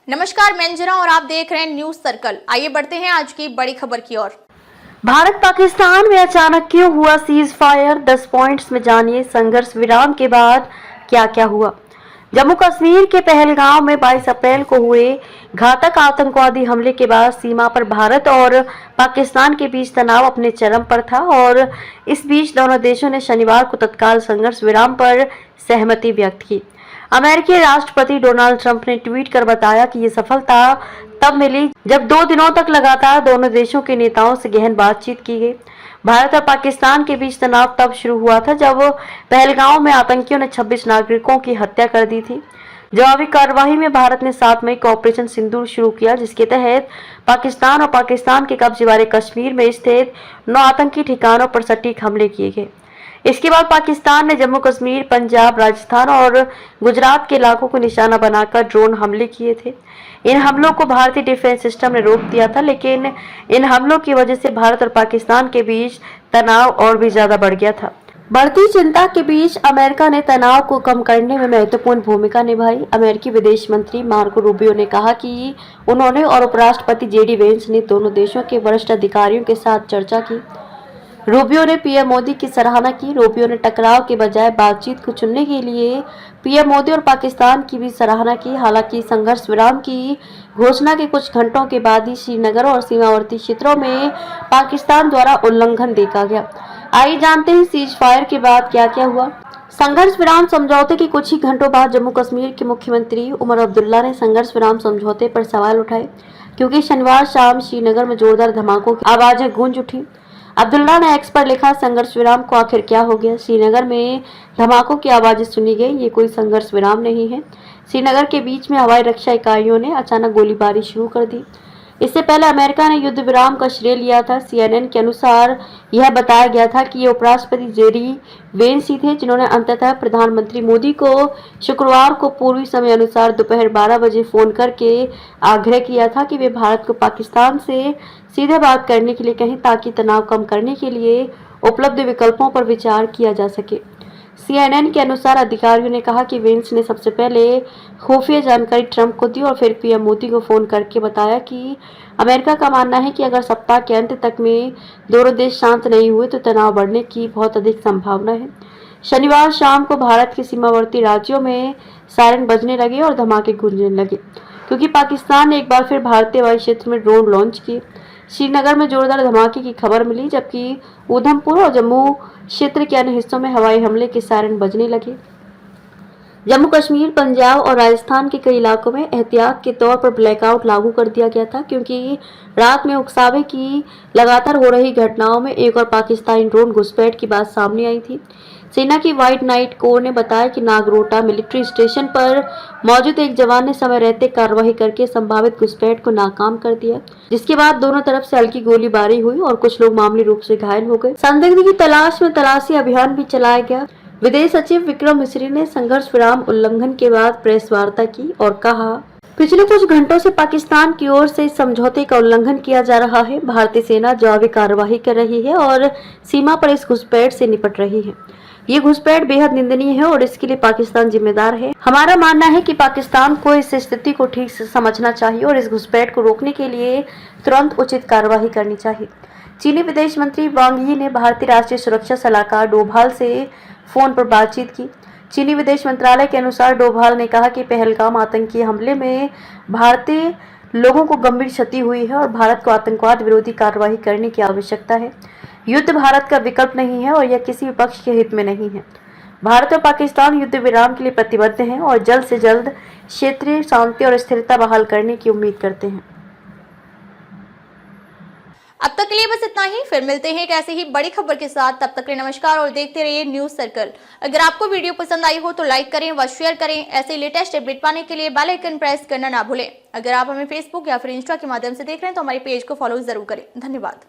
नमस्कार, मैं अंजना और आप देख रहे हैं न्यूज सर्कल। आइए बढ़ते हैं आज की बड़ी खबर की ओर। भारत पाकिस्तान में अचानक क्यों हुआ सीज फायर, 10 पॉइंट्स में जानिए संघर्ष विराम के बाद क्या क्या हुआ। जम्मू कश्मीर के पहलगांव में 22 अप्रैल को हुए घातक आतंकवादी हमले के बाद सीमा पर भारत और पाकिस्तान के बीच तनाव अपने चरम पर था और इस बीच दोनों देशों ने शनिवार को तत्काल संघर्ष विराम पर सहमति व्यक्त की। अमेरिकी राष्ट्रपति डोनाल्ड ट्रंप ने ट्वीट कर बताया कि ये सफलता तब मिली जब 2 दिनों तक लगातार दोनों देशों के नेताओं से गहन बातचीत की गई। भारत और पाकिस्तान के बीच तनाव तब शुरू हुआ था जब पहलगांव में आतंकियों ने 26 नागरिकों की हत्या कर दी थी। जवाबी कार्रवाई में भारत ने 7 मई को ऑपरेशन सिंदूर शुरू किया, जिसके तहत पाकिस्तान और पाकिस्तान के कब्जे वाले कश्मीर में स्थित 9 आतंकी ठिकानों पर सटीक हमले किए गए। इसके बाद पाकिस्तान ने जम्मू कश्मीर, पंजाब, राजस्थान और गुजरात के इलाकों को निशाना बनाकर ड्रोन हमले किए थे। इन हमलों को भारतीय डिफेंस सिस्टम ने रोक दिया था, लेकिन इन हमलों की वजह से भारत और पाकिस्तान के बीच तनाव और भी ज्यादा बढ़ गया था। बढ़ती चिंता के बीच अमेरिका ने तनाव को कम करने में महत्वपूर्ण भूमिका निभाई। अमेरिकी विदेश मंत्री मार्को रूबियो ने कहा कि उन्होंने और उपराष्ट्रपति जेडी वेंस ने दोनों देशों के वरिष्ठ अधिकारियों के साथ चर्चा की। रूबियो ने पीएम मोदी की सराहना की। रूबियो ने टकराव के बजाय बातचीत को चुनने के लिए पीएम मोदी और पाकिस्तान की भी सराहना की। हालांकि संघर्ष विराम की घोषणा के कुछ घंटों के बाद ही श्रीनगर और सीमावर्ती क्षेत्रों में पाकिस्तान द्वारा उल्लंघन देखा गया। आइए जानते हैं सीज फायर के बाद क्या क्या हुआ। संघर्ष विराम समझौते के कुछ ही घंटों बाद जम्मू कश्मीर के मुख्यमंत्री उमर अब्दुल्ला ने संघर्ष विराम समझौते पर सवाल उठाए, क्योंकि शनिवार शाम श्रीनगर में जोरदार धमाकों की आवाजें गूंज उठी। अब्दुल्ला ने एक्स पर लिखा, संघर्ष विराम को आखिर क्या हो गया। श्रीनगर में धमाकों की आवाजें सुनी गई, ये कोई संघर्ष विराम नहीं है। श्रीनगर के बीच में हवाई रक्षा इकाइयों ने अचानक गोलीबारी शुरू कर दी। इससे पहले अमेरिका ने युद्ध विराम का श्रेय लिया था। CNN के अनुसार यह बताया गया था कि ये उपराष्ट्रपति जेडी वेंस ही थे जिन्होंने अंततः प्रधानमंत्री मोदी को शुक्रवार को पूर्वी समय अनुसार दोपहर 12 बजे फोन करके आग्रह किया था कि वे भारत को पाकिस्तान से सीधे बात करने के लिए कहें, ताकि तनाव कम करने के लिए उपलब्ध विकल्पों पर विचार किया जा सके। CNN के अनुसार अधिकारियों ने कहा कि वेंस ने सबसे पहले खुफिया जानकारी ट्रंप को दी और फिर पीएम मोदी को फोन करके बताया कि अमेरिका का मानना है कि अगर सप्ताह के अंत तक में दोनों देश शांत नहीं हुए तो तनाव बढ़ने की बहुत अधिक संभावना है। शनिवार शाम को भारत के सीमावर्ती राज्यों में सायरन बजने लगे और धमाके गूंजने लगे, क्योंकि पाकिस्तान ने एक बार फिर भारतीय वायु क्षेत्र में ड्रोन लॉन्च किए। श्रीनगर में जोरदार धमाके की खबर मिली, जबकि उधमपुर और जम्मू क्षेत्र के अन्य हिस्सों में हवाई हमले के सायरन बजने लगे। जम्मू कश्मीर, पंजाब और राजस्थान के कई इलाकों में एहतियात के तौर पर ब्लैकआउट लागू कर दिया गया था, क्योंकि रात में उकसावे की लगातार हो रही घटनाओं में एक और पाकिस्तानी ड्रोन घुसपैठ की बात सामने आई थी। सेना की व्हाइट नाइट कोर ने बताया कि नागरोटा मिलिट्री स्टेशन पर मौजूद एक जवान ने समय रहते कार्रवाई करके संभावित घुसपैठ को नाकाम कर दिया, जिसके बाद दोनों तरफ से हल्की गोलीबारी हुई और कुछ लोग मामूली रूप से घायल हो गए। संदिग्ध की तलाश में तलाशी अभियान भी चलाया गया। विदेश सचिव विक्रम मिस्री ने संघर्ष विराम उल्लंघन के बाद प्रेस वार्ता की और कहा, पिछले कुछ घंटों से पाकिस्तान की ओर से इस समझौते का उल्लंघन किया जा रहा है। भारतीय सेना जवाबी कार्रवाई कर रही है और सीमा पर इस घुसपैठ से निपट रही है। ये घुसपैठ बेहद निंदनीय है और इसके लिए पाकिस्तान जिम्मेदार है। हमारा मानना है कि पाकिस्तान को इस स्थिति को ठीक से समझना चाहिए और इस घुसपैठ को रोकने के लिए तुरंत उचित कार्रवाई करनी चाहिए। चीनी विदेश मंत्री वांग यी ने भारतीय राष्ट्रीय सुरक्षा सलाहकार डोभाल से फोन पर बातचीत की। चीनी विदेश मंत्रालय के अनुसार डोभाल ने कहा कि पहलगाम आतंकी हमले में भारतीय लोगों को गंभीर क्षति हुई है और भारत को आतंकवाद विरोधी कार्रवाई करने की आवश्यकता है। युद्ध भारत का विकल्प नहीं है और यह किसी भी पक्ष के हित में नहीं है। भारत और पाकिस्तान युद्ध विराम के लिए प्रतिबद्ध हैं और जल्द से जल्द क्षेत्रीय शांति और स्थिरता बहाल करने की उम्मीद करते हैं। अब तक के लिए बस इतना ही। फिर मिलते हैं एक ऐसी ही बड़ी खबर के साथ। तब तक के लिए नमस्कार और देखते रहिए न्यूज सर्कल। अगर आपको वीडियो पसंद आई हो तो लाइक करें व शेयर करें। ऐसे लेटेस्ट अपडेट पाने के लिए बेल आइकन प्रेस करना ना भूलें। अगर आप हमें फेसबुक या फिर इंस्टा के माध्यम से देख रहे हैं तो हमारे पेज को फॉलो जरूर करें। धन्यवाद।